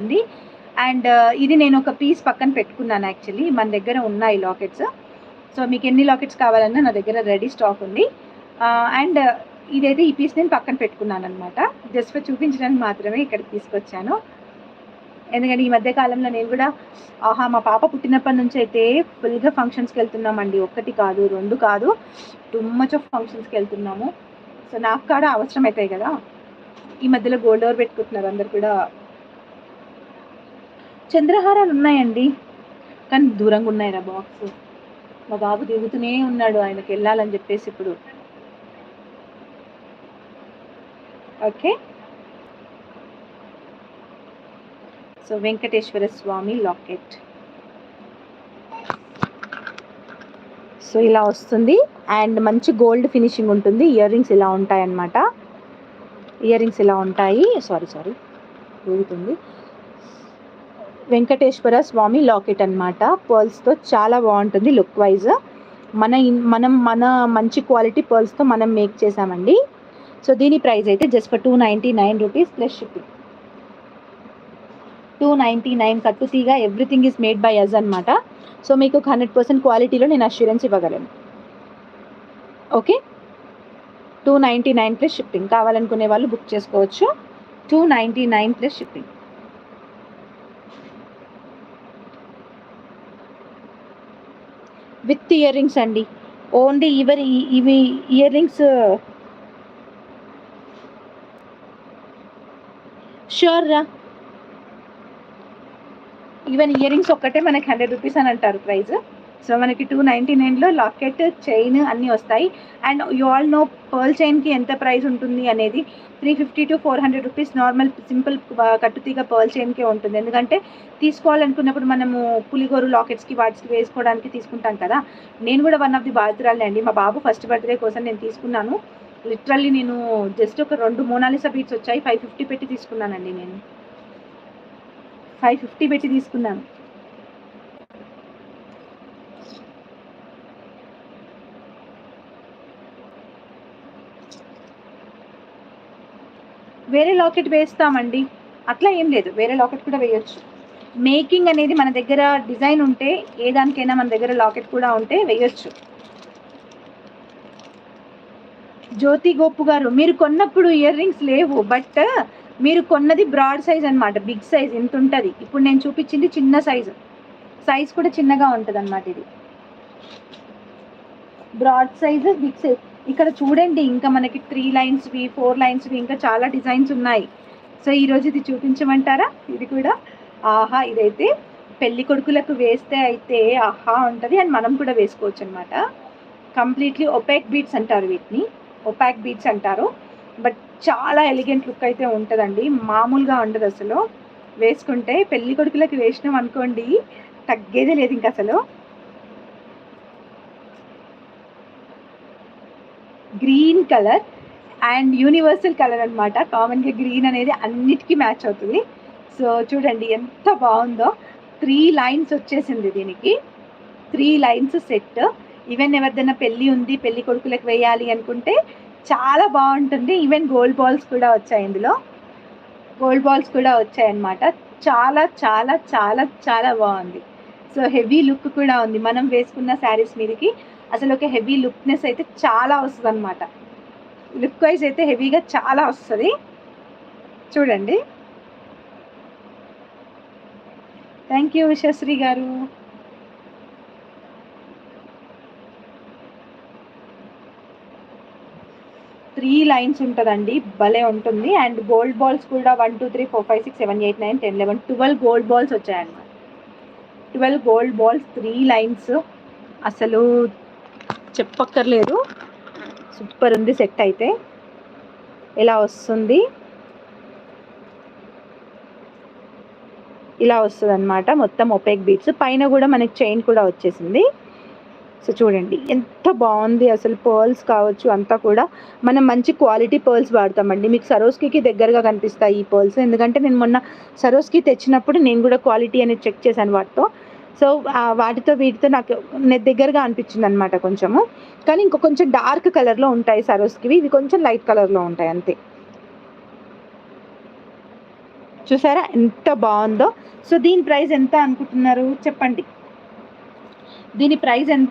ఉంది. అండ్ ఇది నేను ఒక పీస్ పక్కన పెట్టుకున్నాను. యాక్చువల్లీ మన దగ్గర ఉన్నాయి లాకెట్స్. సో మీకు ఎన్ని లాకెట్స్ కావాలన్నా నా దగ్గర రెడీ స్టాక్ ఉంది. అండ్ ఇదైతే ఈ పీస్ నేను పక్కన పెట్టుకున్నాను అనమాట. జస్ట్ ఫర్ చూపించడానికి మాత్రమే ఇక్కడికి తీసుకొచ్చాను. ఎందుకంటే ఈ మధ్య కాలంలో నేను కూడా మా పాప పుట్టినప్పటి నుంచి అయితే ఫుల్గా ఫంక్షన్స్కి వెళ్తున్నామండి. 1 కాదు 2 కాదు, టూ మచ్ ఆఫ్ ఫంక్షన్స్కి వెళ్తున్నాము. సో నాకు కూడా అవసరం అవుతాయి కదా. ఈ మధ్యలో గోల్డ్ ఓవర్ పెట్టుకుంటున్నారు అందరు కూడా. చంద్రహారాలు ఉన్నాయండి, కానీ దూరంగా ఉన్నాయిరా బాక్స్. మా బాబు దిగుతూనే ఉన్నాడు ఆయనకి వెళ్ళాలని చెప్పేసి ఇప్పుడు. ఓకే, సో వెంకటేశ్వర స్వామి లాకెట్. సో ఇలా వస్తుంది అండ్ మంచి గోల్డ్ ఫినిషింగ్ ఉంటుంది. ఇయర్ రింగ్స్ ఇలా ఉంటాయి అన్నమాట. ఇయర్ రింగ్స్ ఇలా ఉంటాయి. సారీ ఊగుతుంది. వెంకటేశ్వర స్వామి లాకెట్ అన్నమాట. పర్ల్స్తో చాలా బాగుంటుంది లుక్ వైజ్. మనం మంచి క్వాలిటీ పర్ల్స్తో మనం మేక్ చేసామండి. సో దీని ప్రైస్ అయితే just for 299 rupees plus shipping. 299 కట్టుతీగా everything is made by us అనమాట. సో మీకు 100% క్వాలిటీలో నేను అష్యూరెన్స్ ఇవ్వగలను. Okay, 299 plus shipping. కావాలనుకునే వాళ్ళు బుక్ చేసుకోవచ్చు. 299 plus shipping. With ear rings అండి. ఓన్లీ ఇవి ఇయర్ రింగ్స్ ష్యూర్ రా. ఈవెన్ ఇయర్ రింగ్స్ ఒక్కటే మనకి 100 రూపీస్ అని అంటారు ప్రైస్. సో మనకి 299లో లాకెట్, చైన్ అన్నీ వస్తాయి. And you all know pearl చైన్కి ఎంత ప్రైస్ ఉంటుంది అనేది. 350 to 400 రూపీస్ నార్మల్ సింపుల్ కట్టుతీగ పర్ల్ చైన్కే ఉంటుంది. ఎందుకంటే తీసుకోవాలనుకున్నప్పుడు మనము పులిగోరు లాకెట్స్కి వాటికి వేసుకోవడానికి తీసుకుంటాం కదా. నేను కూడా వన్ ఆఫ్ ది బాధితురాలే అండి. మా బాబు ఫస్ట్ బర్త్డే కోసం నేను తీసుకున్నాను. లిటరల్లీ నేను జస్ట్ ఒక 2 మోనాలిసా బీట్స్ వచ్చాయి, 550 పెట్టి తీసుకున్నానండి. నేను 550 పెట్టి తీసుకున్నాను. వేరే లాకెట్ వేస్తామండి, అట్లా ఏం లేదు. వేరే లాకెట్ కూడా వేయొచ్చు. మేకింగ్ అనేది మన దగ్గర డిజైన్ ఉంటే, ఏ దానికైనా మన దగ్గర లాకెట్ కూడా ఉంటే వేయొచ్చు. జ్యోతి గోపు గారు, మీరు కొన్నప్పుడు ఇయర్ రింగ్స్ లేవు, బట్ మీరు కొన్నది బ్రాడ్ సైజ్ అనమాట. బిగ్ సైజ్ ఎంత ఉంటుంది. ఇప్పుడు నేను చూపించింది చిన్న సైజ్ కూడా చిన్నగా ఉంటుంది అనమాట. ఇది బ్రాడ్ సైజ్, బిగ్ సైజ్. ఇక్కడ చూడండి, ఇంకా మనకి 3 లైన్స్వి 4 లైన్స్వి ఇంకా చాలా డిజైన్స్ ఉన్నాయి. సో ఈరోజు ఇది చూపించమంటారా? ఇది కూడా ఇదైతే పెళ్లి కొడుకులకు వేస్తే అయితే ఉంటుంది. అండ్ మనం కూడా వేసుకోవచ్చు అనమాట. కంప్లీట్లీ ఒపాక్ బీట్స్ అంటారు వీటిని, ఒపాక్ బీట్స్ అంటారు. బట్ చాలా ఎలిగెంట్ లుక్ అయితే ఉంటుందండి, మామూలుగా ఉండదు అసలు. వేసుకుంటే పెళ్లి కొడుకులకు వేసినాం అనుకోండి, తగ్గేదే లేదు ఇంకా అసలు. Green colour and universal colour అనమాట. కామన్గా గ్రీన్ అనేది అన్నిటికీ మ్యాచ్ అవుతుంది. సో చూడండి ఎంత బాగుందో. 3 లైన్స్ వచ్చేసింది దీనికి. 3 లైన్స్ సెట్. ఈవెన్ ఎవరిదైనా పెళ్ళి ఉంది, పెళ్లి కొడుకులకు వేయాలి అనుకుంటే చాలా బాగుంటుంది. ఈవెన్ గోల్డ్ బాల్స్ కూడా వచ్చాయి, ఇందులో గోల్డ్ బాల్స్ కూడా వచ్చాయన్నమాట. చాలా చాలా చాలా చాలా బాగుంది. సో హెవీ లుక్ కూడా ఉంది. మనం వేసుకున్న శారీస్ మీదకి అసలు ఒక హెవీ లుక్నెస్ అయితే చాలా వస్తుంది అనమాట. లుక్ వైజ్ అయితే హెవీగా చాలా వస్తుంది. చూడండి. థ్యాంక్ యూ ఉషశ్రీ గారు. త్రీ లైన్స్ ఉంటుందండి, భలే ఉంటుంది. అండ్ గోల్డ్ బాల్స్ కూడా 1 2 3 4 5 6 7 8 9 10 11 12 గోల్డ్ బాల్స్ వచ్చాయన్నమాట. 12 గోల్డ్ బాల్స్, 3 లైన్స్. అసలు చెప్పక్కర్లేదు, సూపర్ ఉంది సెట్ అయితే. ఇలా వస్తుంది, ఇలా వస్తుంది అనమాట. మొత్తం ఒపేక్ బీట్స్, పైన కూడా మనకి చైన్ కూడా వచ్చేసింది. సో చూడండి ఎంత బాగుంది అసలు. పర్ల్స్ కావచ్చు అంతా కూడా మనం మంచి క్వాలిటీ పర్ల్స్ వాడతామండి. మీకు సరోస్కి దగ్గరగా కనిపిస్తాయి ఈ పర్ల్స్, ఎందుకంటే నేను మొన్న సరోస్కి తెచ్చినప్పుడు నేను కూడా క్వాలిటీ అనేది చెక్ చేశాను వాటితో. సో వాటితో వీటితో నాకు దగ్గరగా అనిపించింది అనమాట కొంచెము. కానీ ఇంకో కొంచెం డార్క్ కలర్లో ఉంటాయి సరోస్కివి, ఇవి కొంచెం లైట్ కలర్లో ఉంటాయి అంతే. చూసారా ఎంత బాగుందో. సో దీని ప్రైస్ ఎంత అనుకుంటున్నారు చెప్పండి, దీని ప్రైస్ ఎంత